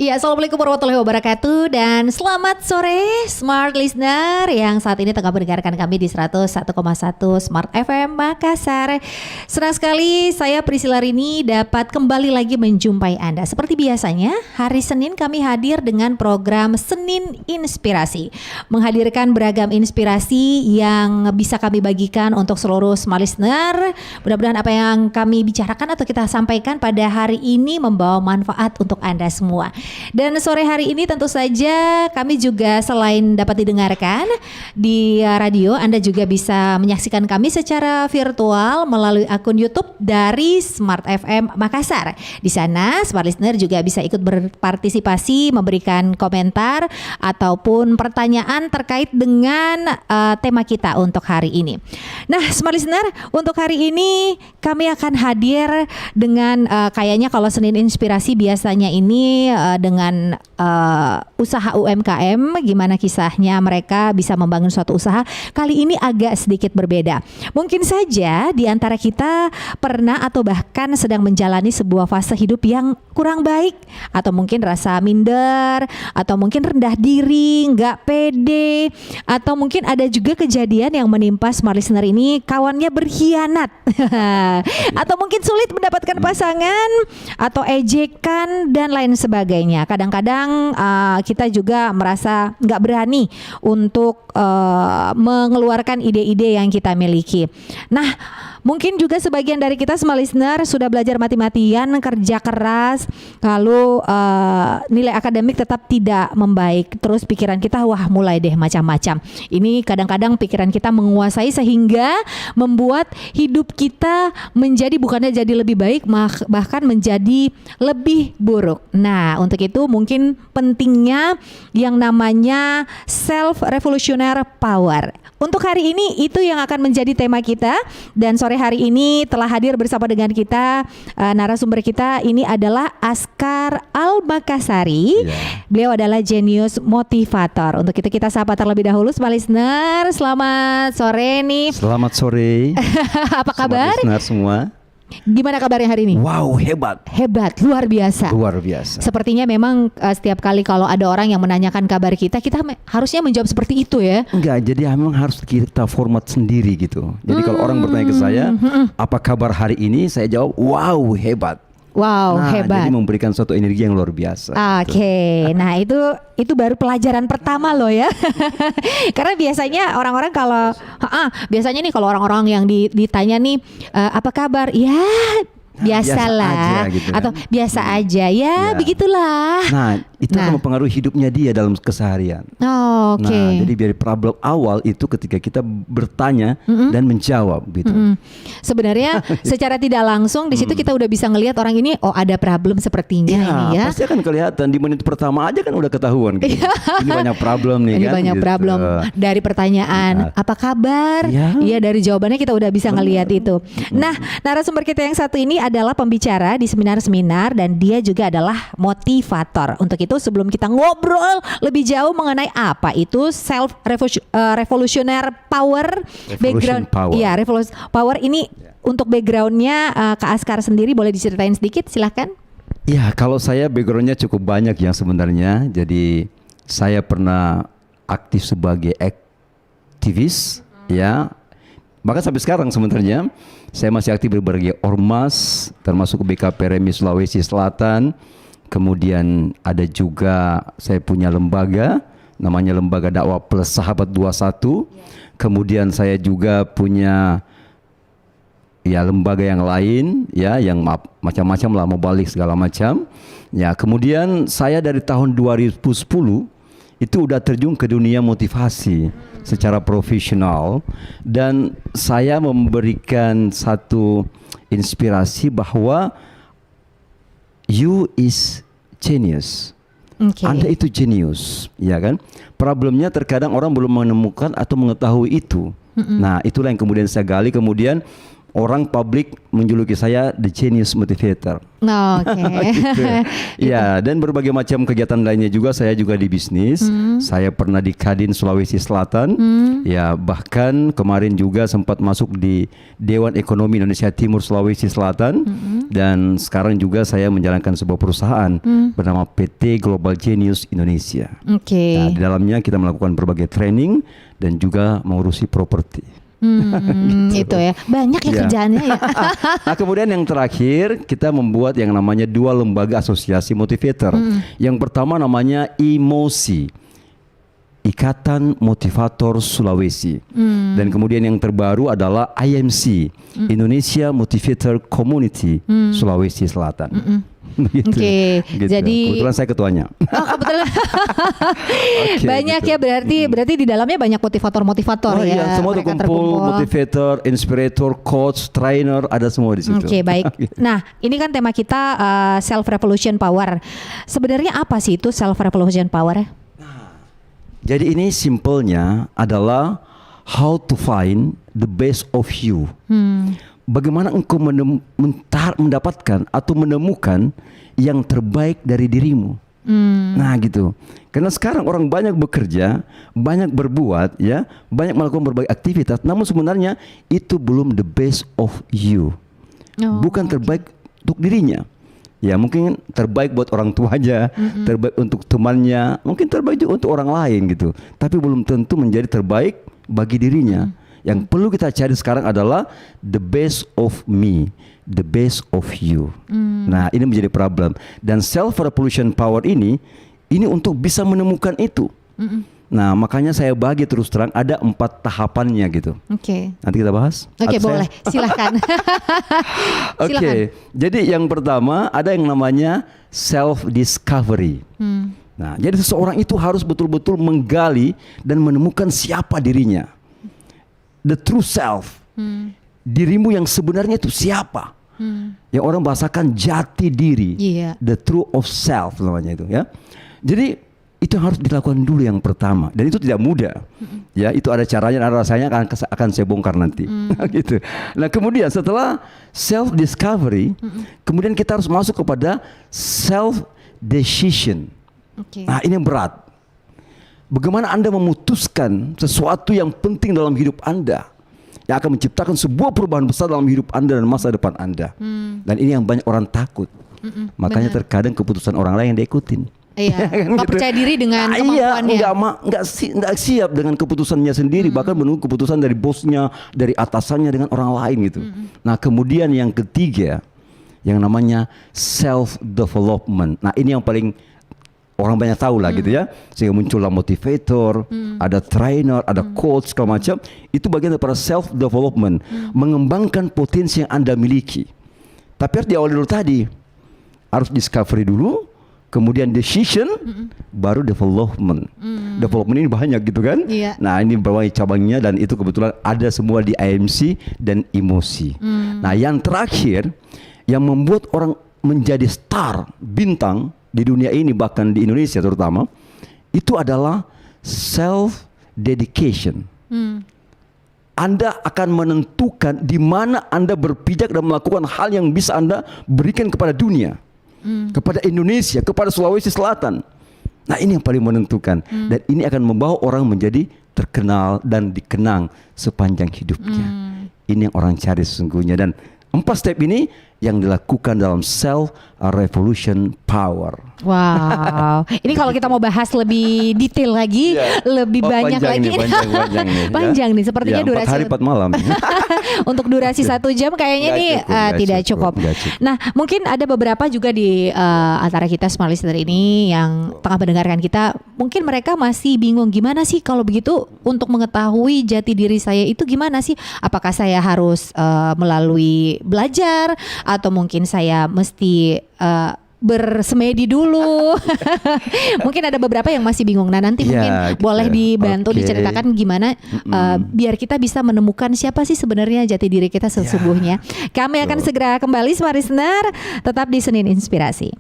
Iya, assalamualaikum warahmatullahi wabarakatuh dan selamat sore Smart Listener yang saat ini tengah mendengarkan kami di 101,1 Smart FM Makassar. Senang sekali saya Priscilla Rini dapat kembali lagi menjumpai Anda. Seperti biasanya, hari Senin kami hadir dengan program Senin Inspirasi, menghadirkan beragam inspirasi yang bisa kami bagikan untuk seluruh Smart Listener. Mudah-mudahan apa yang kami bicarakan atau kita sampaikan pada hari ini membawa manfaat untuk Anda semua. Dan sore hari ini tentu saja kami juga selain dapat didengarkan di radio, Anda juga bisa menyaksikan kami secara virtual melalui akun YouTube dari Smart FM Makassar. Di sana Smart Listener juga bisa ikut berpartisipasi, memberikan komentar ataupun pertanyaan terkait dengan tema kita untuk hari ini. Nah, Smart Listener, untuk hari ini kami akan hadir dengan kayaknya kalau Senin Inspirasi biasanya ini dengan usaha UMKM, gimana kisahnya mereka bisa membangun suatu usaha. Kali ini agak sedikit berbeda. Mungkin saja di antara kita pernah atau bahkan sedang menjalani sebuah fase hidup yang kurang baik, atau mungkin rasa minder, atau mungkin rendah diri, nggak pede, atau mungkin ada juga kejadian yang menimpa Smart Listener ini, kawannya berkhianat atau mungkin sulit mendapatkan pasangan atau ejekan dan lain sebagainya. Kadang-kadang kita juga merasa nggak berani untuk mengeluarkan ide-ide yang kita miliki. Nah, mungkin juga sebagian dari kita Smart Listener sudah belajar mati-matian, kerja keras, lalu nilai akademik tetap tidak membaik. Terus pikiran kita wah mulai deh macam-macam. Ini kadang-kadang pikiran kita menguasai sehingga membuat hidup kita menjadi bukannya jadi lebih baik, bahkan menjadi lebih buruk. Nah, untuk itu mungkin pentingnya yang namanya self revolutionary power. Untuk hari ini itu yang akan menjadi tema kita, dan sore hari ini telah hadir bersama dengan kita narasumber kita ini adalah Askar Al-Makassari. Beliau adalah jenius motivator. Untuk itu kita sapa terlebih dahulu Smart Listener. Selamat sore nih. Selamat sore. Apa kabar? Smart Listener semua. Gimana kabarnya hari ini? Wow, hebat. Hebat, luar biasa. Luar biasa. Sepertinya memang setiap kali kalau ada orang yang menanyakan kabar kita harusnya menjawab seperti itu ya. Enggak, jadi memang harus kita format sendiri gitu. Jadi kalau orang bertanya ke saya, apa kabar hari ini? Saya jawab, wow, hebat. Wow, hebat. Jadi memberikan suatu energi yang luar biasa. Oke. Nah itu baru pelajaran pertama loh ya. Karena biasanya orang-orang kalau biasanya nih kalau orang-orang yang ditanya nih apa kabar? Ya biasalah biasa aja, gitu kan? Atau biasa aja ya, begitulah. Nah itu akan mempengaruhi hidupnya dia dalam keseharian. Oke. Nah jadi biar problem awal itu ketika kita bertanya dan menjawab gitu. Sebenarnya secara tidak langsung di situ kita udah bisa ngelihat orang ini ada problem sepertinya ini ya. Pasti akan kelihatan di menit pertama aja kan udah ketahuan gitu. Ini banyak problem nih ini kan. Banyak gitu. problem dari pertanyaan apa kabar? Iya dari jawabannya kita udah bisa ngelihat itu. Nah narasumber kita yang satu ini adalah pembicara di seminar-seminar dan dia juga adalah motivator. Untuk itu sebelum kita ngobrol lebih jauh mengenai apa itu self revolutionary power, background power. Iya, revolution power ini untuk backgroundnya Kak Askar sendiri boleh diceritain sedikit, silahkan. Ya kalau saya backgroundnya cukup banyak yang sebenarnya. Jadi saya pernah aktif sebagai aktivis ya. Bahkan sampai sekarang sebenarnya saya masih aktif di berbagai ormas, termasuk BKP Remi Sulawesi Selatan. Kemudian ada juga saya punya lembaga, namanya Lembaga Dakwah Plus Sahabat 21. Kemudian saya juga punya lembaga yang lain ya, yang macam-macam lah, mau balik segala macam. Ya, kemudian saya dari tahun 2010 itu udah terjun ke dunia motivasi secara profesional, dan saya memberikan satu inspirasi bahwa you is genius. Anda itu jenius, ya kan? Problemnya terkadang orang belum menemukan atau mengetahui itu. Nah, itulah yang kemudian saya gali. Kemudian orang publik menjuluki saya the genius motivator. Oke. Gitu. Ya, dan berbagai macam kegiatan lainnya juga. Saya juga di bisnis. Saya pernah di Kadin Sulawesi Selatan. Ya, bahkan kemarin juga sempat masuk di Dewan Ekonomi Indonesia Timur Sulawesi Selatan. Dan sekarang juga saya menjalankan sebuah perusahaan bernama PT Global Genius Indonesia. Oke. Nah, di dalamnya kita melakukan berbagai training dan juga mengurusi properti. Itu ya, banyak ya Ya. kerjaannya ya. Nah, kemudian yang terakhir kita membuat yang namanya 2 lembaga asosiasi motivator. Yang pertama namanya IMOSI, Ikatan Motivator Sulawesi. Dan kemudian yang terbaru adalah IMC, Indonesia Motivator Community Sulawesi Selatan. Begitu. Oke, Gitu. jadi- kebetulan saya ketuanya. Oh, kebetulan. Oke, Banyak gitu. ya, berarti di dalamnya banyak motivator-motivator Oh ya. iya, semua Mereka terkumpul, motivator, inspirator, coach, trainer, ada semua di situ. Oke, baik. Nah, ini kan tema kita self revolution power. Sebenarnya apa sih itu self revolution power? Jadi ini simpelnya adalah how to find the best of you. Bagaimana engkau mendapatkan atau menemukan yang terbaik dari dirimu. Nah gitu. Karena sekarang orang banyak bekerja, banyak berbuat, ya, banyak melakukan berbagai aktivitas. Namun sebenarnya itu belum the best of you. Oh, Bukan terbaik untuk dirinya. Ya mungkin terbaik buat orang tuanya, terbaik untuk temannya, mungkin terbaik juga untuk orang lain gitu. Tapi belum tentu menjadi terbaik bagi dirinya. Yang perlu kita cari sekarang adalah the best of me, the best of you. Nah ini menjadi problem. Dan self revolution power ini untuk bisa menemukan itu. Nah makanya saya bagi terus terang ada 4 tahapannya gitu. Oke. Nanti kita bahas. Oke, Atau saya- boleh. Silahkan. Oke, Silakan. jadi yang pertama ada yang namanya self discovery. Nah, jadi seseorang itu harus betul-betul menggali dan menemukan siapa dirinya, the true self, dirimu yang sebenarnya itu siapa, yang orang bahasakan jati diri, Iya. the true of self namanya itu ya. Jadi itu yang harus dilakukan dulu yang pertama, dan itu tidak mudah. Ya, itu ada caranya, ada rasanya akan saya bongkar nanti. Gitu. Nah, kemudian setelah self discovery, kemudian kita harus masuk kepada self decision. Oke. Nah, ini yang berat. Bagaimana Anda memutuskan sesuatu yang penting dalam hidup Anda, yang akan menciptakan sebuah perubahan besar dalam hidup Anda dan masa depan Anda. Dan ini yang banyak orang takut. Makanya benar. terkadang keputusan orang lain yang diikutin. Iya, Kan nggak gitu. percaya diri dengan Iya, kemampuannya. nggak siap dengan keputusannya sendiri, bahkan menunggu keputusan dari bosnya, dari atasannya dengan orang lain gitu. Nah, kemudian yang ketiga, yang namanya self development. Nah, ini yang paling orang banyak tahu lah gitu ya, sehingga muncullah motivator, ada trainer, ada coach segala macam. Itu bagian daripada self development, mengembangkan potensi yang Anda miliki. Tapi harus diawali dulu tadi, harus discovery dulu. Kemudian decision, baru development. Development ini banyak gitu kan. Iya. Nah ini berbagai cabangnya, dan itu kebetulan ada semua di IMC dan emosi. Nah yang terakhir, yang membuat orang menjadi star, bintang di dunia ini, bahkan di Indonesia terutama, itu adalah self dedication. Anda akan menentukan di mana Anda berpijak dan melakukan hal yang bisa Anda berikan kepada dunia, kepada Indonesia, kepada Sulawesi Selatan. Nah ini yang paling menentukan, dan ini akan membawa orang menjadi terkenal dan dikenang sepanjang hidupnya. Ini yang orang cari sesungguhnya, dan 4 step ini yang dilakukan dalam self revolution power. Wow, ini kalau kita mau bahas lebih detail lagi, Iya. lebih banyak panjang lagi. nih, panjang nih, ya. Panjang nih, sepertinya Ya, 4 durasi hari 4 malam. untuk durasi 1 jam kayaknya Nggak nih cukup, tidak cukup. nggak cukup. Nah, mungkin ada beberapa juga di antara kita smart listener ini yang tengah mendengarkan kita, mungkin mereka masih bingung gimana sih kalau begitu untuk mengetahui jati diri saya itu gimana sih? Apakah saya harus melalui belajar, atau mungkin saya mesti bersemedi dulu. Mungkin ada beberapa yang masih bingung. Nah, nanti Ya, mungkin boleh dibantu oke. diceritakan gimana biar kita bisa menemukan siapa sih sebenarnya jati diri kita sesungguhnya. Kami akan segera kembali, Smart Listener, tetap di Senin Inspirasi.